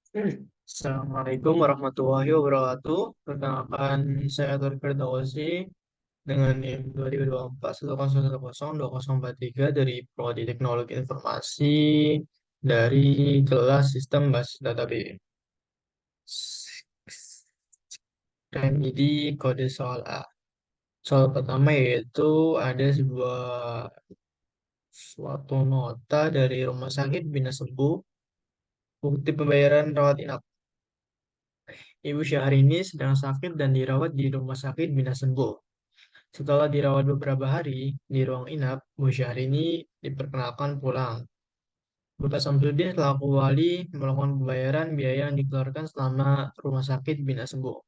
Assalamualaikum warahmatullahi wabarakatuh. Perkenalkan, saya Atur Firdausi dengan NIM 2024 dari Prodi Teknologi Informasi dari kelas Sistem Basis Database. Remedi kode soal A. Soal pertama yaitu ada sebuah suatu nota dari Rumah Sakit Bina Sembuh, bukti pembayaran rawat inap. Ibu Syahrini sedang sakit dan dirawat di Rumah Sakit Bina Sembuh. Setelah dirawat beberapa hari di ruang inap, Bu Syahrini diperkenalkan pulang. Bapak Samsudin selaku wali melakukan pembayaran biaya yang dikeluarkan selama rumah sakit Bina Sembuh.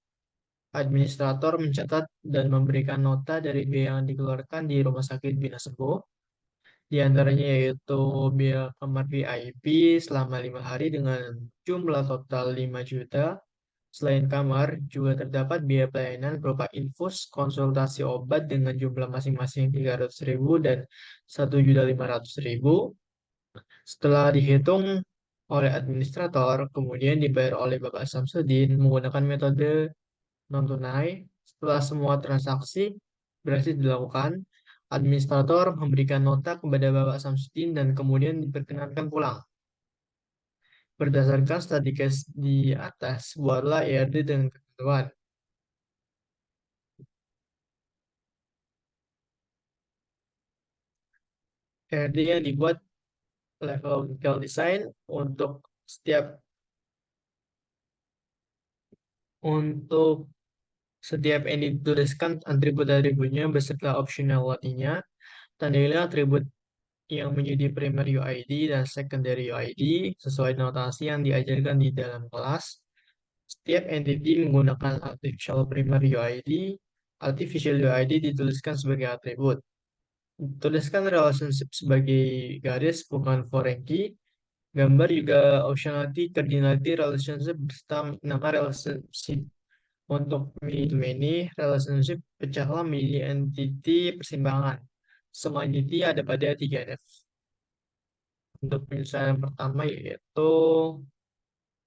Administrator mencatat dan memberikan nota dari biaya yang dikeluarkan di rumah sakit Bina Sembuh, di antaranya yaitu biaya kamar VIP selama 5 hari dengan jumlah total 5 juta. Selain kamar, juga terdapat biaya pelayanan berupa infus, konsultasi obat dengan jumlah masing-masing 300.000 dan 1.500.000. Setelah dihitung oleh administrator, kemudian dibayar oleh Bapak Samsudin menggunakan metode non-tunai. Setelah semua transaksi berhasil dilakukan, administrator memberikan nota kepada Bapak Samsudin dan kemudian diperkenankan pulang. Berdasarkan statistikas di atas, buatlah ERD dengan ketentuan. ERD yang dibuat level graphical design untuk setiap untuk setiap yang dituliskan atribut-atributnya beserta optional artinya. Tandailah atribut yang menjadi primary UID dan secondary UID sesuai notasi yang diajarkan di dalam kelas. Setiap entity menggunakan artificial primary UID, artificial UID dituliskan sebagai atribut. Tuliskan relationship sebagai garis, bukan foreign key. Gambar juga optionality, cardinality, relationship beserta nama relationship. Untuk many relationship pecahlah menjadi entity persimpangan. Semua entity ada pada 3NF. Untuk penyelesaian pertama yaitu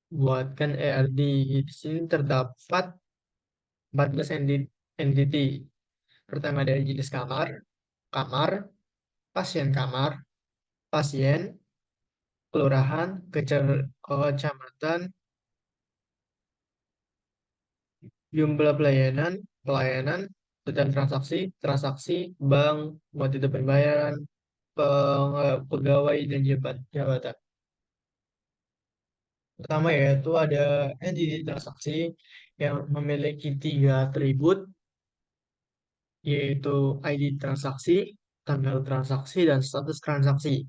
buatkan ERD. Di sini terdapat 14 entity. Pertama dari jenis kamar, kamar, pasien kamar, pasien, kelurahan, kecamatan, jumlah pelayanan, pelayanan, dan transaksi, transaksi, bank, motif pembayaran, pegawai dan jabatan. Pertama yaitu ada entity transaksi yang memiliki 3 atribut, yaitu ID transaksi, tanggal transaksi, dan status transaksi.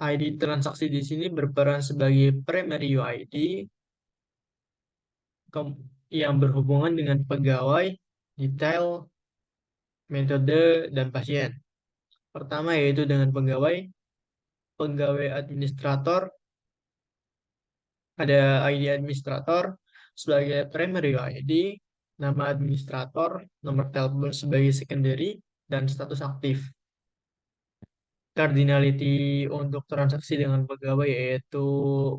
ID transaksi di sini berperan sebagai primary UID yang berhubungan dengan pegawai, detail, metode, dan pasien. Pertama yaitu dengan pegawai, pegawai administrator, ada ID administrator sebagai primary ID, nama administrator, nomor telepon sebagai secondary, dan status aktif. Cardinality untuk transaksi dengan pegawai yaitu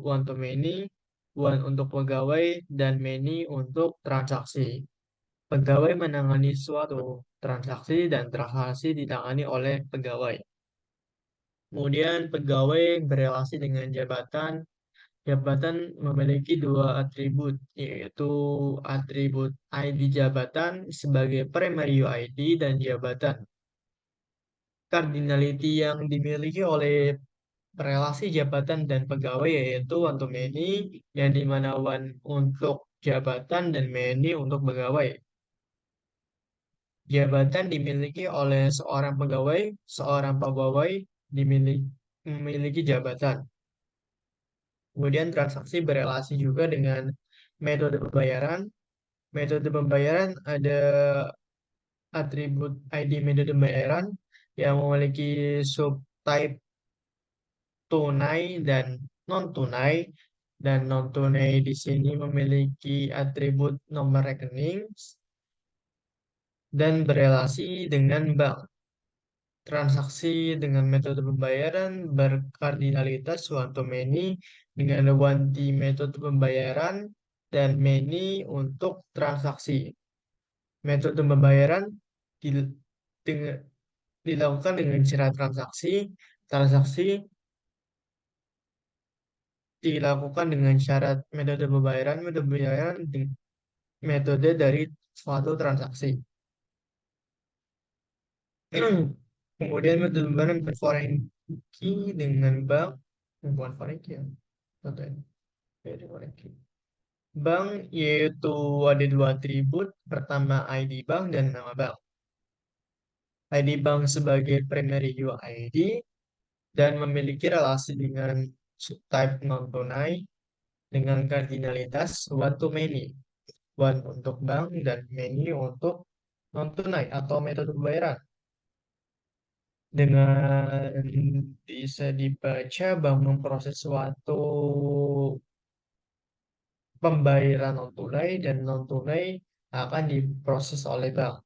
one to many, one untuk pegawai, dan many untuk transaksi. Pegawai menangani suatu transaksi dan transaksi ditangani oleh pegawai. Kemudian pegawai berelasi dengan jabatan. Jabatan memiliki 2 atribut, yaitu atribut ID jabatan sebagai primary UID dan jabatan. Cardinality yang dimiliki oleh relasi jabatan dan pegawai yaitu one to many, yang dimana one untuk jabatan dan many untuk pegawai. Jabatan dimiliki oleh seorang pegawai memiliki jabatan. Kemudian transaksi berelasi juga dengan metode pembayaran. Metode pembayaran ada atribut ID metode pembayaran yang memiliki subtype tunai dan non-tunai. Dan non-tunai di sini memiliki atribut nomor rekening dan berelasi dengan bank. Transaksi dengan metode pembayaran berkardinalitas one to many dengan one di metode pembayaran dan many untuk transaksi. Metode pembayaran dil- dengan- dilakukan dengan cara transaksi. Transaksi dilakukan dengan syarat metode pembayaran metode dari suatu transaksi. Kemudian metode pembayaran foreign key dengan bank, bukan foreign key ya, contohnya dari foreign key. Bank yaitu ada dua atribut, pertama ID bank dan nama bank. ID bank sebagai primary UID dan memiliki relasi dengan subtype non tunai dengan kardinalitas one to many. One untuk bank dan many untuk non tunai atau metode pembayaran. Dengan bisa dibaca bank memproses suatu pembayaran non tunai dan non tunai akan diproses oleh bank.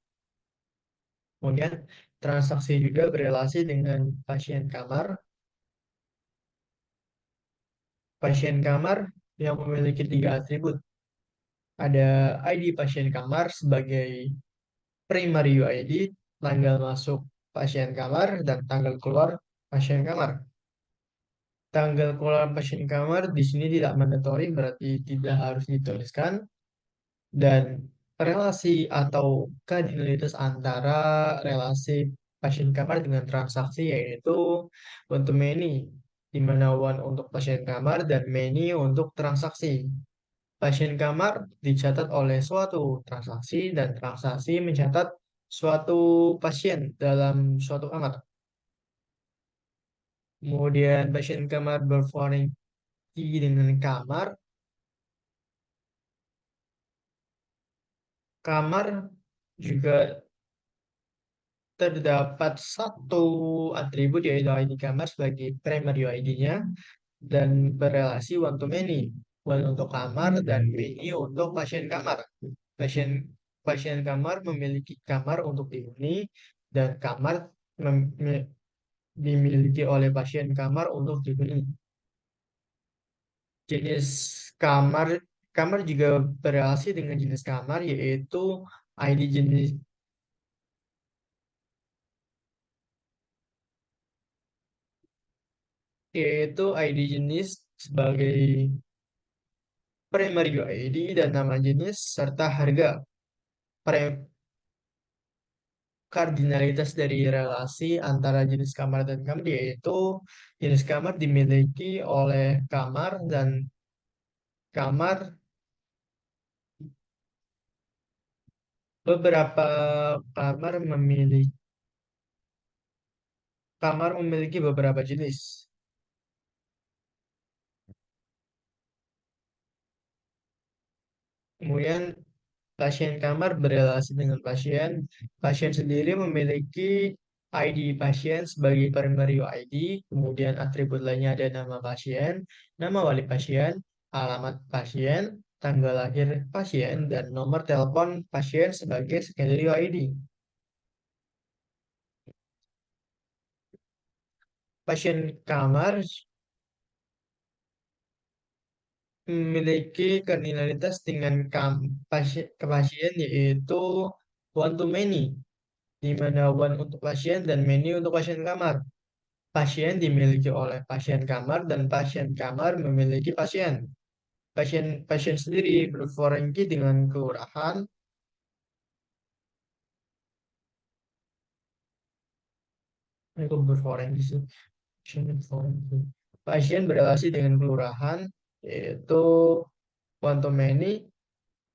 Kemudian transaksi juga berrelasi dengan pasien kamar. Pasien kamar yang memiliki tiga atribut. Ada ID pasien kamar sebagai primary UID, tanggal masuk pasien kamar, dan tanggal keluar pasien kamar. Tanggal keluar pasien kamar di sini tidak mandatory, berarti tidak harus dituliskan. Dan relasi atau kardinalitas antara relasi pasien kamar dengan transaksi yaitu one to many, di mana one untuk pasien kamar dan many untuk transaksi. Pasien kamar dicatat oleh suatu transaksi dan transaksi mencatat suatu pasien dalam suatu kamar. Kemudian pasien kamar berforeign key dengan kamar. Kamar juga terdapat satu atribut yaitu ID kamar sebagai primary ID-nya dan berrelasi one to many. One untuk kamar dan many untuk pasien kamar. Pasien pasien kamar memiliki kamar untuk dihuni dan kamar dimiliki oleh pasien kamar untuk dihuni. Jenis kamar kamar juga berrelasi dengan jenis kamar yaitu ID jenis yaitu ID jenis sebagai primary ID dan nama jenis serta harga. Kardinalitas dari relasi antara jenis kamar dan kamar yaitu jenis kamar dimiliki oleh kamar dan kamar beberapa kamar memiliki beberapa jenis. Kemudian pasien kamar berrelasi dengan pasien. Pasien sendiri memiliki ID pasien sebagai primary ID, kemudian atribut lainnya ada nama pasien, nama wali pasien, alamat pasien, tanggal lahir pasien, dan nomor telepon pasien sebagai secondary ID. Pasien kamar memiliki kardinalitas dengan pasien yaitu one to many, di mana one untuk pasien dan many untuk pasien kamar. Pasien dimiliki oleh pasien kamar dan pasien kamar memiliki pasien. Pasien sendiri berforenki dengan kelurahan. Itu berforenki sih. Pasien berforenki. Pasien berrelasi dengan kelurahan, yaitu one to many.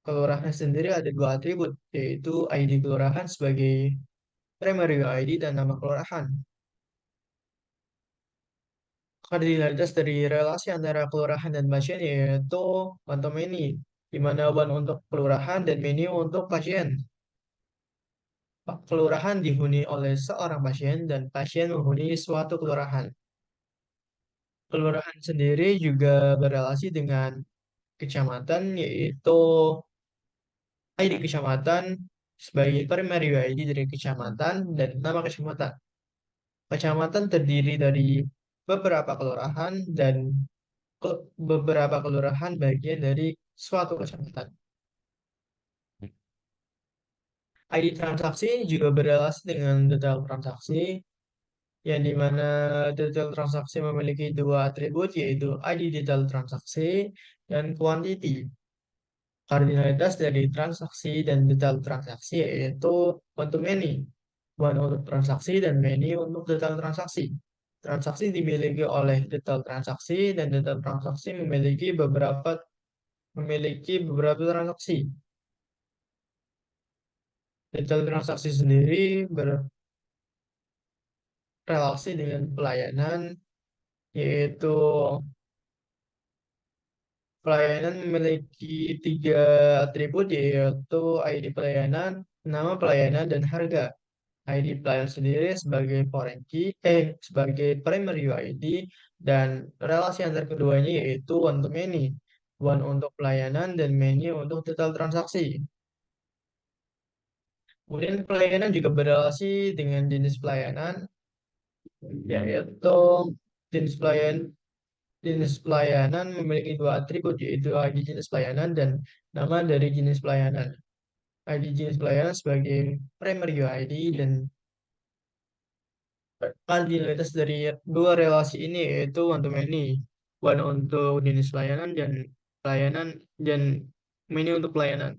Kelurahan sendiri ada dua atribut, yaitu ID kelurahan sebagai primary ID dan nama kelurahan. Kardinalitas dari relasi antara kelurahan dan pasien yaitu one to many, di mana one untuk kelurahan dan many untuk pasien. Kelurahan dihuni oleh seorang pasien dan pasien menghuni suatu kelurahan. Kelurahan sendiri juga berrelasi dengan kecamatan, yaitu ID kecamatan sebagai primary ID dari kecamatan dan nama kecamatan. Kecamatan terdiri dari beberapa kelurahan dan beberapa kelurahan bagian dari suatu kecamatan. ID transaksi juga berrelasi dengan detail transaksi, yang dimana detail transaksi memiliki dua atribut, yaitu ID detail transaksi dan quantity. Kardinalitas dari transaksi dan detail transaksi yaitu one to many. One untuk transaksi dan many untuk detail transaksi. Transaksi dimiliki oleh detail transaksi dan detail transaksi memiliki beberapa transaksi. Detail transaksi sendiri berrelasi dengan pelayanan, yaitu pelayanan memiliki tiga atribut, yaitu ID pelayanan, nama pelayanan, dan harga. ID pelayanan sendiri sebagai primary UID, dan relasi antar keduanya yaitu one to many. One untuk pelayanan dan many untuk detail transaksi. Kemudian pelayanan juga berrelasi dengan jenis pelayanan, yaitu jenis pelayan jenis pelayanan memiliki dua atribut, yaitu ID jenis pelayanan dan nama dari jenis pelayanan. ID jenis pelayanan sebagai primary UID, dan kardinalitas dari dua relasi ini yaitu one to many. One untuk jenis pelayanan dan many untuk pelayanan.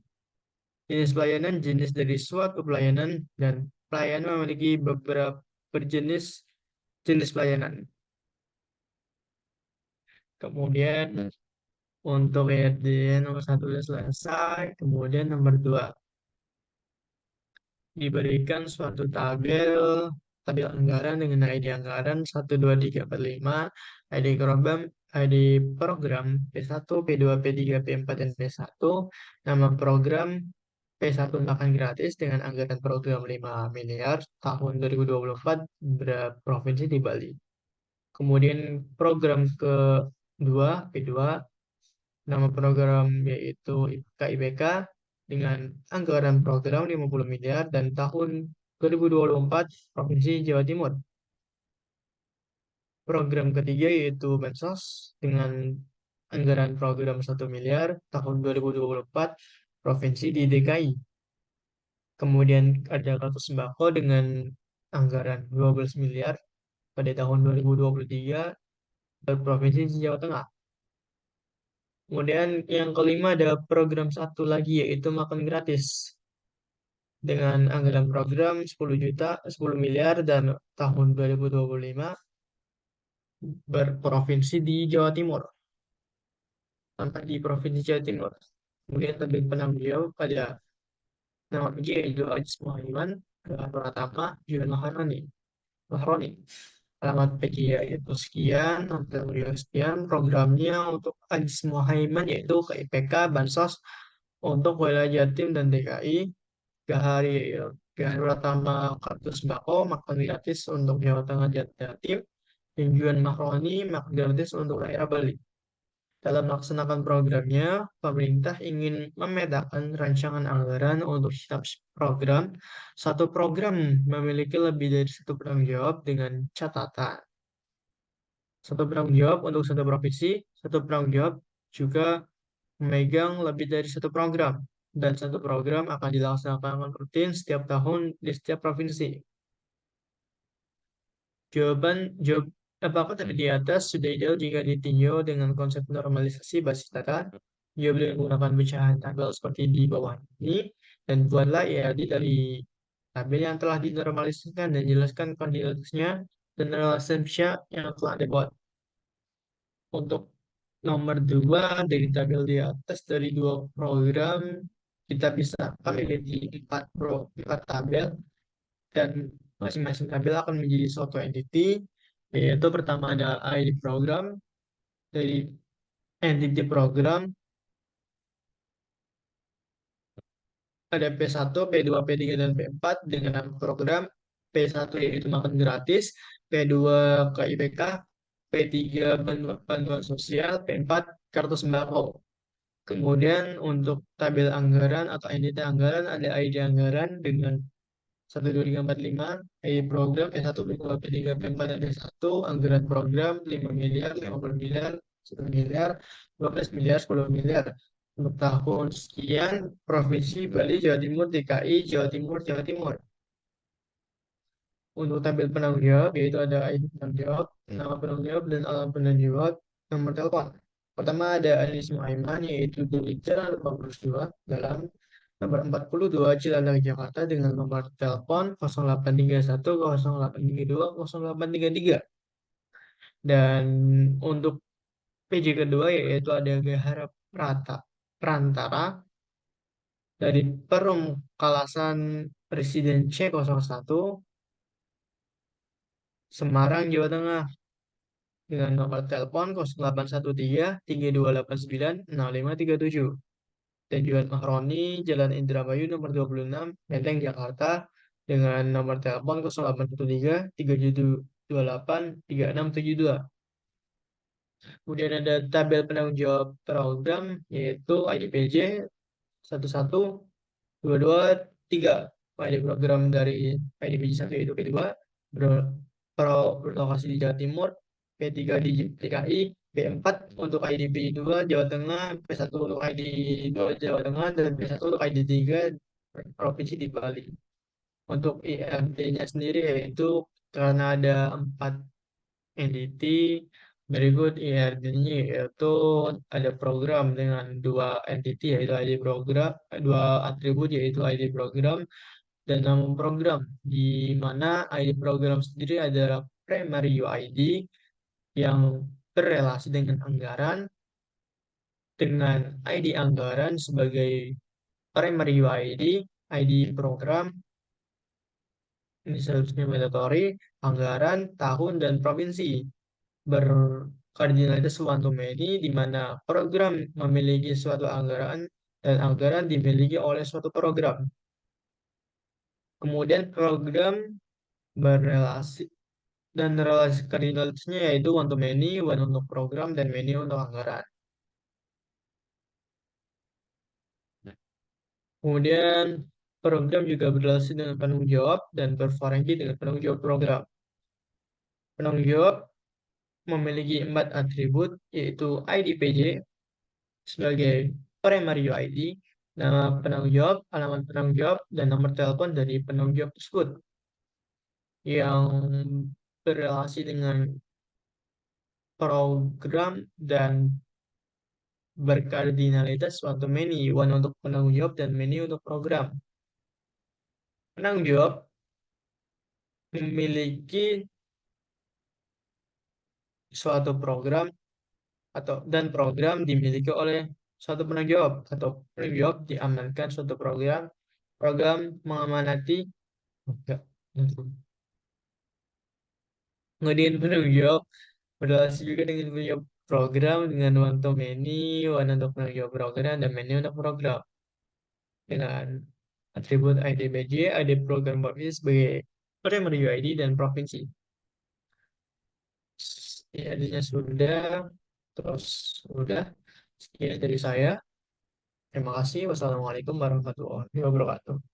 Jenis pelayanan jenis dari suatu pelayanan, dan pelayanan memiliki beberapa berjenis jenis pelayanan. Kemudian untuk ERD nomor satu sudah selesai. Kemudian nomor dua, diberikan suatu tabel anggaran dengan ID anggaran 1, 2, 3, 4, 5, ID program P1, P2, P3, P4, dan P1, nama program P1 makan gratis dengan anggaran program 5 miliar tahun 2024 berprovinsi di Bali. Kemudian program kedua, P2, nama program yaitu KIBK dengan anggaran program 50 miliar dan tahun 2024 Provinsi Jawa Timur. Program ketiga yaitu Bansos dengan anggaran program 1 miliar tahun 2024 Provinsi di DKI. Kemudian ada kartu sembako dengan anggaran 12 miliar pada tahun 2023 Provinsi Jawa Tengah. Kemudian yang kelima ada program satu lagi yaitu makan gratis dengan anggaran program 10 miliar dan tahun 2025 berprovinsi di Jawa Timur, tempat di Provinsi Jawa Timur. Kemudian tabel penanggung jawab pada nama PJ yaitu Ajis Muhaiman, Pratama, Julian Mahroni. Alamat PJ yaitu sekian, tanggung jawab sekian. Programnya untuk Ajis Muhaiman yaitu KIPK, Bansos untuk wilayah Jatim dan DKI. Hari pertama kartu sembako makan gratis untuk Jawa Tengah dan Jatim, dan Julian Mahroni makan gratis untuk daerah Bali. Dalam melaksanakan programnya, pemerintah ingin memetakan rancangan anggaran untuk setiap program. Satu program memiliki lebih dari satu penanggung jawab dengan catatan. Satu penanggung jawab untuk satu provinsi, satu penanggung jawab juga memegang lebih dari satu program, dan satu program akan dilaksanakan rutin setiap tahun di setiap provinsi. Jawab apakah tadi di atas sudah ideal jika ditinjau dengan konsep normalisasi basis data? Jawab dengan menggunakan pecahan tabel seperti di bawah ini, dan buatlah EAD dari tabel yang telah dinormalisasikan dan jelaskan kondisinya dan relasinya yang telah dibuat. Untuk nomor 2 dari tabel di atas dari dua program, kita bisa pilih di 4 tabel, dan masing-masing tabel akan menjadi suatu entity, yaitu pertama ada ID program. Dari entity program ada P1, P2, P3, dan P4 dengan nama program. P1 yaitu makan gratis, P2 KIPK, P3 bantuan sosial, P4 kartu sembako. Kemudian untuk tabel anggaran atau entity anggaran ada ID anggaran dengan 12345, ID program P1, P2, P3, P4, dan P1, anggaran program 5 miliar, 50 miliar, 1 miliar, 12 miliar, 10 miliar. Untuk tahun sekian, Provinsi Bali, Jawa Timur, DKI, Jawa Timur, Jawa Timur. Untuk tabel penanggung jawab, yaitu ada ID penanggung jawab, nama penanggung jawab, dan alamat penanggung jawab, nomor telepon. Pertama ada Anies Muhaiman, yaitu di Jalan 42 dalam nomor 42 Cilandak, Jakarta, dengan nomor telepon 0831 0832 0833. Dan untuk PJ kedua, yaitu ada Gahara Perantara dari Perum Kalasan Presiden C01 Semarang, Jawa Tengah, dengan nomor telepon 0813 3289 6537. Tujuan Mahroni, Jalan Indramayu nomor 26, Menteng, Jakarta, dengan nomor telepon 0813 3728 3672. Kemudian ada tabel penanggung jawab program, yaitu IDPJ 112223. ID program dari IDPJ 1 yaitu P2 berlokasi di Jawa Timur, P3 di DKI, P4 untuk IDP 2 Jawa Tengah, P1 untuk ID 2 Jawa Tengah, dan P1 untuk ID 3 Provinsi di Bali. Untuk IRD-nya sendiri, yaitu karena ada 4 entity berikut IRD-nya, yaitu ada program dengan 2 entity, yaitu ID program, 2 atribut, yaitu ID program dan nama program, di mana ID program sendiri adalah primary UID yang berrelasi dengan anggaran, dengan ID anggaran sebagai primary UID, ID program ini seharusnya mandatory, anggaran, tahun, dan provinsi berkardinalitas one to many, di mana program memiliki suatu anggaran dan anggaran dimiliki oleh suatu program. Kemudian program berrelasi dan relasi kardinalitasnya yaitu one to many, one untuk program, dan many untuk anggaran. Kemudian program juga berrelasi dengan penanggung jawab dan bervaransi dengan penanggung jawab program. Penanggung jawab memiliki 4 atribut, yaitu IDPJ sebagai primary UID, nama penanggung jawab, alamat penanggung jawab, dan nomor telepon dari penanggung jawab tersebut yang berrelasi dengan program dan berkardinalitas one to many, one untuk penanggung jawab dan many untuk program. Penanggung jawab memiliki suatu program dan program dimiliki oleh suatu penanggung jawab, atau penanggung jawab diamankan suatu program mengamanati enggak, kemudian penanggung jawab berrelasi juga dengan penanggung jawab program dengan one to many, one untuk penanggung jawab program, dan many untuk program dengan atribut IDBJ, ID program provinsi sebagai primary UID dan provinsi. Ya, adanya sudah, terus sudah. Sekian dari saya. Terima kasih. Wassalamualaikum warahmatullahi wabarakatuh.